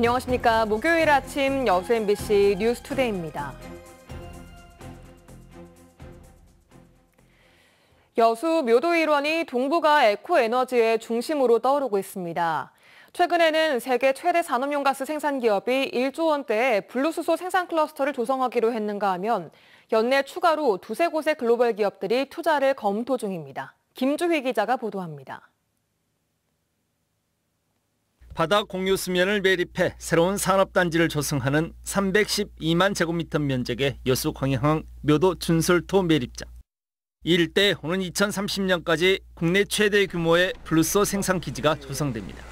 안녕하십니까. 목요일 아침 여수 MBC 뉴스투데이입니다. 여수 묘도 일원이 동북아 에코에너지의 중심으로 떠오르고 있습니다. 최근에는 세계 최대 산업용 가스 생산 기업이 1조 원대의 분리수소 생산 클러스터를 조성하기로 했는가 하면 연내 추가로 두세 곳의 글로벌 기업들이 투자를 검토 중입니다. 김주희 기자가 보도합니다. 바다 공유 수면을 매립해 새로운 산업단지를 조성하는 312만 제곱미터 면적의 여수 광양항 묘도 준솔토 매립장. 이 일대에 오는 2030년까지 국내 최대 규모의 블루소 생산 기지가 조성됩니다.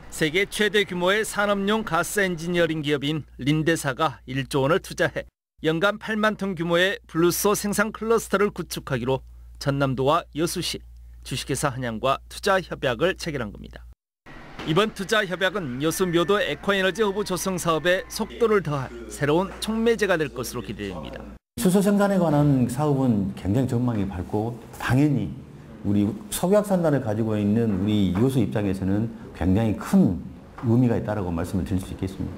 세계 최대 규모의 산업용 가스 엔지니어링 기업인 린데사가 1조 원을 투자해 연간 8만 톤 규모의 블루소 생산 클러스터를 구축하기로 전남도와 여수시, 주식회사 한양과 투자 협약을 체결한 겁니다. 이번 투자 협약은 여수 묘도 에코에너지 허브 조성 사업에 속도를 더할 새로운 촉매제가 될 것으로 기대됩니다. 수소 생산에 관한 사업은 굉장히 전망이 밝고 당연히 우리 석유확산단을 가지고 있는 우리 여수 입장에서는 굉장히 큰 의미가 있다고 말씀을 드릴 수 있겠습니다.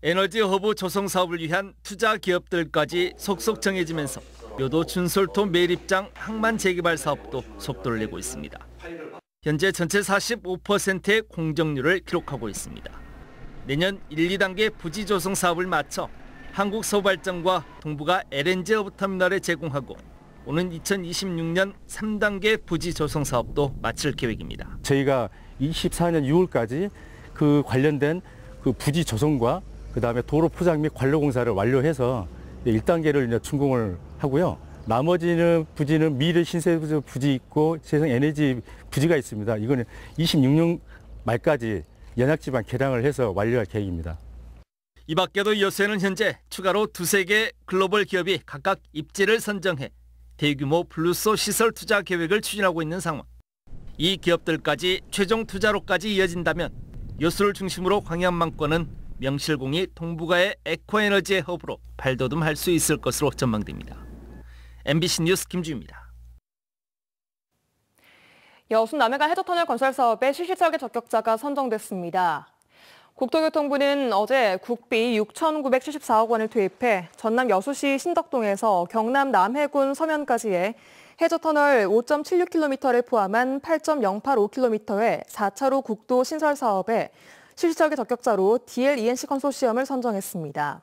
에너지 허브 조성 사업을 위한 투자 기업들까지 속속 정해지면서 묘도 준솔토 매립장 항만 재개발 사업도 속도를 내고 있습니다. 현재 전체 45%의 공정률을 기록하고 있습니다. 내년 1, 2단계 부지 조성 사업을 마쳐 한국서발전과 동북아 LNG 허브터미널에 제공하고 오는 2026년 3단계 부지 조성 사업도 마칠 계획입니다. 저희가 24년 6월까지 그 관련된 그 부지 조성과 그다음에 도로 포장 및 관로 공사를 완료해서 1단계를 이제 준공을 하고요. 나머지는 부지는 미래 신세 부지 있고 재생 에너지 부지가 있습니다. 이거는 26년 말까지 연약지반 개량을 해서 완료할 계획입니다. 이 밖에도 여수에는 현재 추가로 두세 개 글로벌 기업이 각각 입지를 선정해 대규모 블루소 시설 투자 계획을 추진하고 있는 상황. 이 기업들까지 최종 투자로까지 이어진다면 여수를 중심으로 광양만권은 명실공히 동북아의 에코에너지의 허브로 발돋움할 수 있을 것으로 전망됩니다. MBC 뉴스 김주희입니다. 여수 남해간 해저터널 건설 사업의 실시설계 적격자가 선정됐습니다. 국토교통부는 어제 국비 6,974억 원을 투입해 전남 여수시 신덕동에서 경남 남해군 서면까지의 해저터널 5.76km를 포함한 8.085km의 4차로 국도 신설 사업에 실시설계 적격자로 DLENC 컨소시엄을 선정했습니다.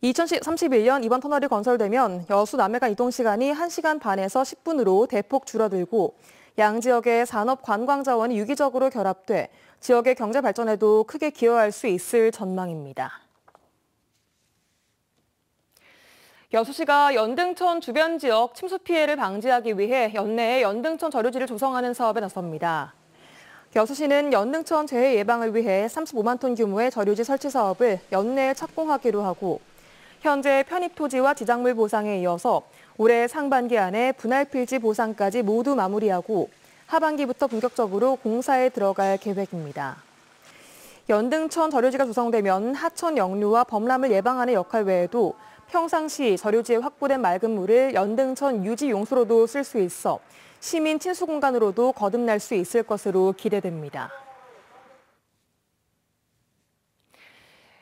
2031년 이번 터널이 건설되면 여수 남해간 이동 시간이 1시간 반에서 10분으로 대폭 줄어들고 양 지역의 산업 관광 자원이 유기적으로 결합돼 지역의 경제 발전에도 크게 기여할 수 있을 전망입니다. 여수시가 연등천 주변 지역 침수 피해를 방지하기 위해 연내에 연등천 저류지를 조성하는 사업에 나섭니다. 여수시는 연등천 재해 예방을 위해 35만 톤 규모의 저류지 설치 사업을 연내에 착공하기로 하고 현재 편입 토지와 지작물 보상에 이어서 올해 상반기 안에 분할 필지 보상까지 모두 마무리하고 하반기부터 본격적으로 공사에 들어갈 계획입니다. 연등천 저류지가 조성되면 하천 역류와 범람을 예방하는 역할 외에도 평상시 저류지에 확보된 맑은 물을 연등천 유지 용수로도 쓸 수 있어 시민 친수 공간으로도 거듭날 수 있을 것으로 기대됩니다.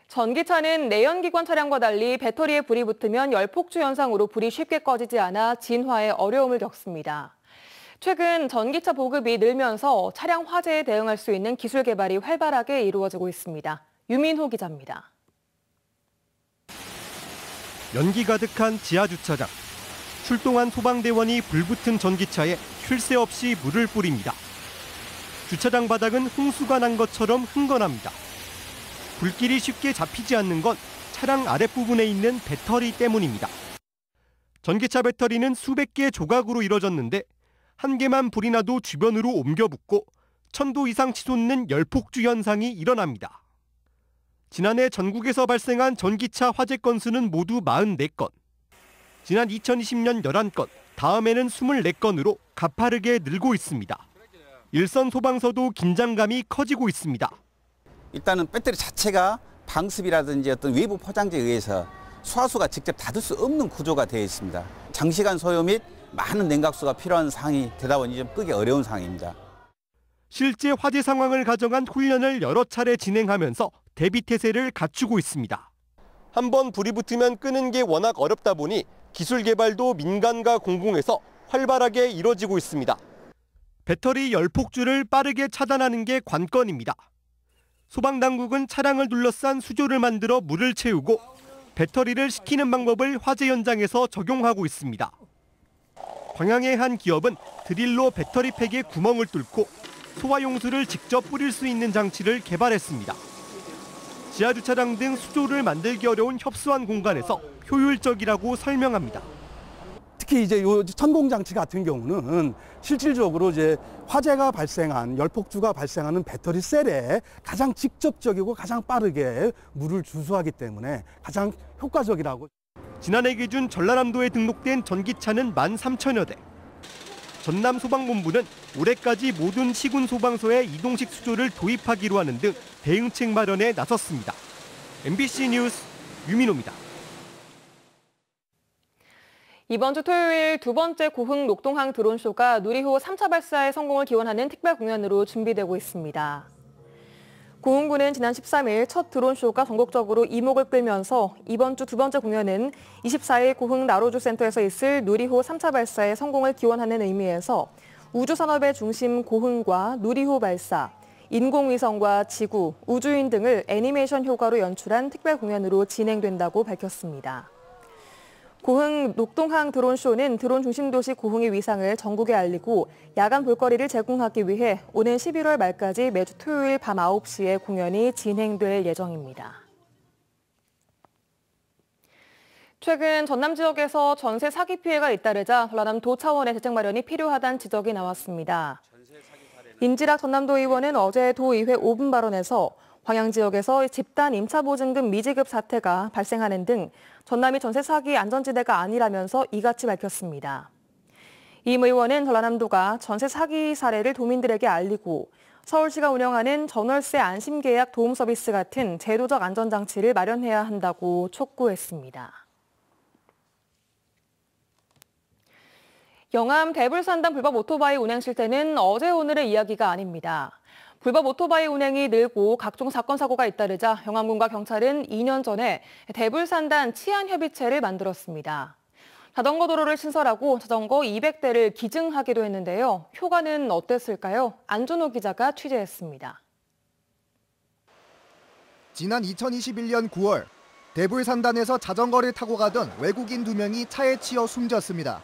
전기차는 내연기관 차량과 달리 배터리에 불이 붙으면 열폭주 현상으로 불이 쉽게 꺼지지 않아 진화에 어려움을 겪습니다. 최근 전기차 보급이 늘면서 차량 화재에 대응할 수 있는 기술 개발이 활발하게 이루어지고 있습니다. 유민호 기자입니다. 연기 가득한 지하주차장. 출동한 소방대원이 불붙은 전기차에 쉴 새 없이 물을 뿌립니다. 주차장 바닥은 홍수가 난 것처럼 흥건합니다. 불길이 쉽게 잡히지 않는 건 차량 아랫부분에 있는 배터리 때문입니다. 전기차 배터리는 수백 개의 조각으로 이뤄졌는데 한 개만 불이 나도 주변으로 옮겨 붙고 1000도 이상 치솟는 열폭주 현상이 일어납니다. 지난해 전국에서 발생한 전기차 화재 건수는 모두 44건. 지난 2020년 11건, 다음에는 24건으로 가파르게 늘고 있습니다. 일선 소방서도 긴장감이 커지고 있습니다. 일단은 배터리 자체가 방습이라든지 어떤 외부 포장재에 의해서 수화수가 직접 닫을 수 없는 구조가 되어 있습니다. 장시간 소요 및 많은 냉각수가 필요한 상황이 되다 보니 좀 끄기 어려운 상황입니다. 실제 화재 상황을 가정한 훈련을 여러 차례 진행하면서 대비태세를 갖추고 있습니다. 한번 불이 붙으면 끄는 게 워낙 어렵다 보니 기술 개발도 민간과 공공에서 활발하게 이뤄지고 있습니다. 배터리 열폭주를 빠르게 차단하는 게 관건입니다. 소방당국은 차량을 둘러싼 수조를 만들어 물을 채우고 배터리를 식히는 방법을 화재 현장에서 적용하고 있습니다. 광양의 한 기업은 드릴로 배터리 팩에 구멍을 뚫고 소화용수를 직접 뿌릴 수 있는 장치를 개발했습니다. 지하주차장 등 수조를 만들기 어려운 협소한 공간에서 효율적이라고 설명합니다. 특히 이제 요 천공장치 같은 경우는 실질적으로 이제 화재가 발생한 열폭주가 발생하는 배터리 셀에 가장 직접적이고 가장 빠르게 물을 주수하기 때문에 가장 효과적이라고. 지난해 기준 전라남도에 등록된 전기차는 13,000여 대. 전남소방본부는 올해까지 모든 시군 소방서에 이동식 수조를 도입하기로 하는 등 대응책 마련에 나섰습니다. MBC 뉴스 유민호입니다. 이번 주 토요일 두 번째 고흥 녹동항 드론쇼가 누리호 3차 발사의 성공을 기원하는 특별 공연으로 준비되고 있습니다. 고흥군은 지난 13일 첫 드론쇼가 전국적으로 이목을 끌면서 이번 주 두 번째 공연은 24일 고흥 나로주센터에서 있을 누리호 3차 발사의 성공을 기원하는 의미에서 우주산업의 중심 고흥과 누리호 발사, 인공위성과 지구, 우주인 등을 애니메이션 효과로 연출한 특별 공연으로 진행된다고 밝혔습니다. 고흥 녹동항 드론쇼는 드론 중심 도시 고흥의 위상을 전국에 알리고 야간 볼거리를 제공하기 위해 오는 11월 말까지 매주 토요일 밤 9시에 공연이 진행될 예정입니다. 최근 전남 지역에서 전세 사기 피해가 잇따르자 전라남도 차원의 대책 마련이 필요하다는 지적이 나왔습니다. 임지락 전남도 의원은 어제 도의회 5분 발언에서 광양 지역에서 집단 임차보증금 미지급 사태가 발생하는 등 전남이 전세 사기 안전지대가 아니라면서 이같이 밝혔습니다. 임 의원은 전라남도가 전세 사기 사례를 도민들에게 알리고 서울시가 운영하는 전월세 안심계약 도움 서비스 같은 제도적 안전장치를 마련해야 한다고 촉구했습니다. 영암 대불산단 불법 오토바이 운행 실태는 어제 오늘의 이야기가 아닙니다. 불법 오토바이 운행이 늘고 각종 사건 사고가 잇따르자 영암군과 경찰은 2년 전에 대불산단 치안협의체를 만들었습니다. 자전거 도로를 신설하고 자전거 200대를 기증하기도 했는데요. 효과는 어땠을까요? 안준호 기자가 취재했습니다. 지난 2021년 9월 대불산단에서 자전거를 타고 가던 외국인 2명이 차에 치여 숨졌습니다.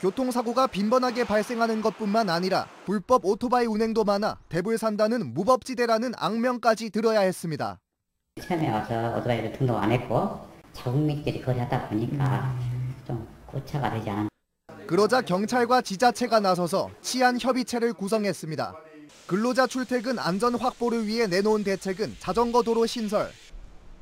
교통사고가 빈번하게 발생하는 것뿐만 아니라 불법 오토바이 운행도 많아 대불산단은 무법지대라는 악명까지 들어야 했습니다. 처음에 와서 오토바이를 등록 안 했고 자국 밑길이 거리하다 보니까 좀 고차가 되지 않았나. 그러자 경찰과 지자체가 나서서 치안협의체를 구성했습니다. 근로자 출퇴근 안전 확보를 위해 내놓은 대책은 자전거 도로 신설,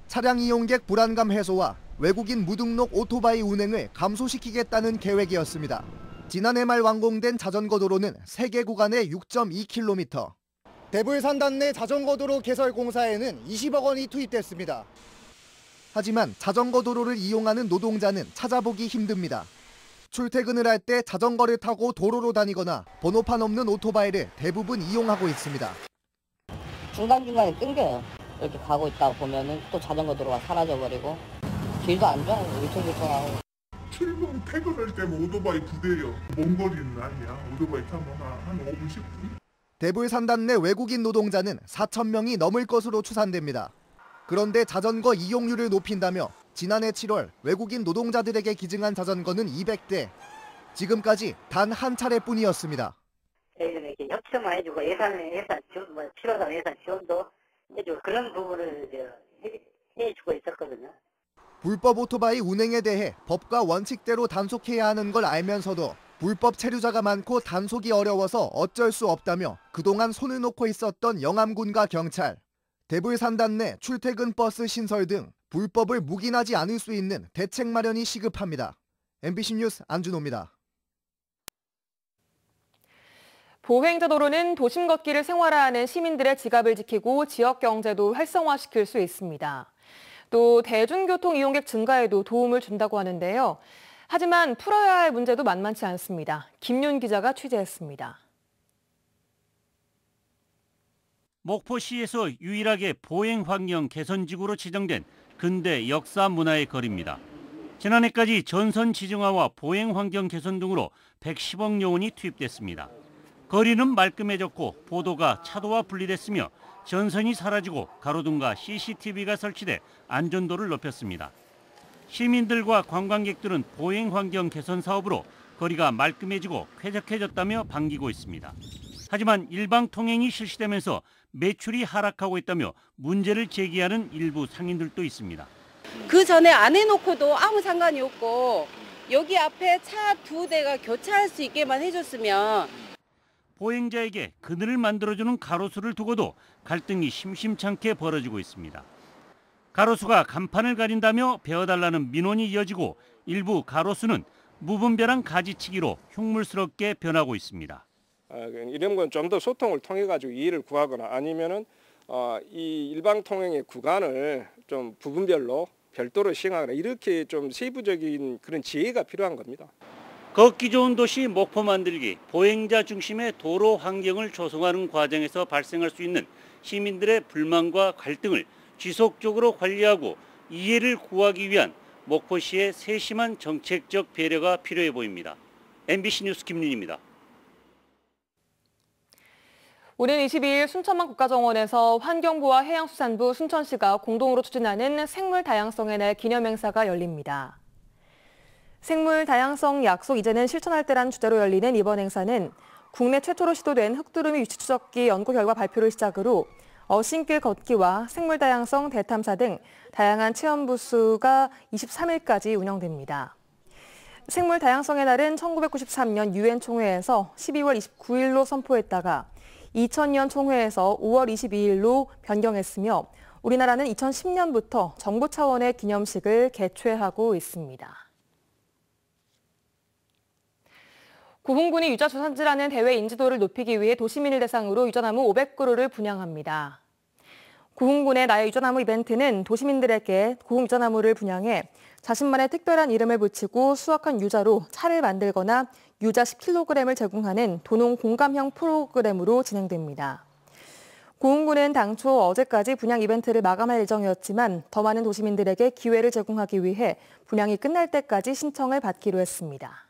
차량 이용객 불안감 해소와 외국인 무등록 오토바이 운행을 감소시키겠다는 계획이었습니다. 지난해 말 완공된 자전거 도로는 3개 구간에 6.2km. 대불산단 내 자전거 도로 개설 공사에는 20억 원이 투입됐습니다. 하지만 자전거 도로를 이용하는 노동자는 찾아보기 힘듭니다. 출퇴근을 할 때 자전거를 타고 도로로 다니거나 번호판 없는 오토바이를 대부분 이용하고 있습니다. 중간중간에 끊겨요. 이렇게 가고 있다 보면은 또 자전거 도로가 사라져버리고 길도 안 좋아요. 울퉁불퉁하고. 출근 퇴근할 때면 오토바이 2대요. 먼 거리는 아니야. 오토바이 타면 한 5분 10분. 대불산단 내 외국인 노동자는 4,000명이 넘을 것으로 추산됩니다. 그런데 자전거 이용률을 높인다며 지난해 7월 외국인 노동자들에게 기증한 자전거는 200대. 지금까지 단 한 차례뿐이었습니다. 이렇게 협조만 해주고 예산 지원, 필요한 예산 지원도 해주고 그런 부분을 해주고 있었거든요. 불법 오토바이 운행에 대해 법과 원칙대로 단속해야 하는 걸 알면서도 불법 체류자가 많고 단속이 어려워서 어쩔 수 없다며 그동안 손을 놓고 있었던 영암군과 경찰. 대불산단 내 출퇴근 버스 신설 등 불법을 묵인하지 않을 수 있는 대책 마련이 시급합니다. MBC 뉴스 안준호입니다. 보행자도로는 도심 걷기를 생활화하는 시민들의 지갑을 지키고 지역 경제도 활성화시킬 수 있습니다. 또 대중교통 이용객 증가에도 도움을 준다고 하는데요. 하지만 풀어야 할 문제도 만만치 않습니다. 김윤 기자가 취재했습니다. 목포시에서 유일하게 보행 환경 개선지구로 지정된 근대 역사 문화의 거리입니다. 지난해까지 전선 지정화와 보행 환경 개선 등으로 110억여 원이 투입됐습니다. 거리는 말끔해졌고 보도가 차도와 분리됐으며 전선이 사라지고 가로등과 CCTV가 설치돼 안전도를 높였습니다. 시민들과 관광객들은 보행 환경 개선 사업으로 거리가 말끔해지고 쾌적해졌다며 반기고 있습니다. 하지만 일방 통행이 실시되면서 매출이 하락하고 있다며 문제를 제기하는 일부 상인들도 있습니다. 그 전에 안 해놓고도 아무 상관이 없고 여기 앞에 차 2대가 교차할 수 있게만 해줬으면. 보행자에게 그늘을 만들어주는 가로수를 두고도 갈등이 심심찮게 벌어지고 있습니다. 가로수가 간판을 가린다며 베어달라는 민원이 이어지고 일부 가로수는 무분별한 가지치기로 흉물스럽게 변하고 있습니다. 이런 건 좀 더 소통을 통해 가지고 이해를 구하거나 아니면은 이 일방 통행의 구간을 좀 부분별로 별도로 시행하거나 이렇게 좀 세부적인 그런 지혜가 필요한 겁니다. 걷기 좋은 도시 목포 만들기, 보행자 중심의 도로 환경을 조성하는 과정에서 발생할 수 있는 시민들의 불만과 갈등을 지속적으로 관리하고 이해를 구하기 위한 목포시의 세심한 정책적 배려가 필요해 보입니다. MBC 뉴스 김윤입니다. 오는 22일 순천만 국가정원에서 환경부와 해양수산부, 순천시가 공동으로 추진하는 생물다양성의 날 기념행사가 열립니다. 생물다양성 약속 이제는 실천할 때란 주제로 열리는 이번 행사는 국내 최초로 시도된 흑두루미 위치 추적기 연구 결과 발표를 시작으로 어신길 걷기와 생물다양성 대탐사 등 다양한 체험 부스가 23일까지 운영됩니다. 생물다양성의 날은 1993년 유엔 총회에서 12월 29일로 선포했다가 2000년 총회에서 5월 22일로 변경했으며 우리나라는 2010년부터 정부 차원의 기념식을 개최하고 있습니다. 구흥군이 유자주산지라는 대회 인지도를 높이기 위해 도시민을 대상으로 유자나무 500그루를 분양합니다. 구흥군의 나의 유자나무 이벤트는 도시민들에게 구흥 유자나무를 분양해 자신만의 특별한 이름을 붙이고 수확한 유자로 차를 만들거나 유자 10kg을 제공하는 도농 공감형 프로그램으로 진행됩니다. 구흥군은 당초 어제까지 분양 이벤트를 마감할 예정이었지만 더 많은 도시민들에게 기회를 제공하기 위해 분양이 끝날 때까지 신청을 받기로 했습니다.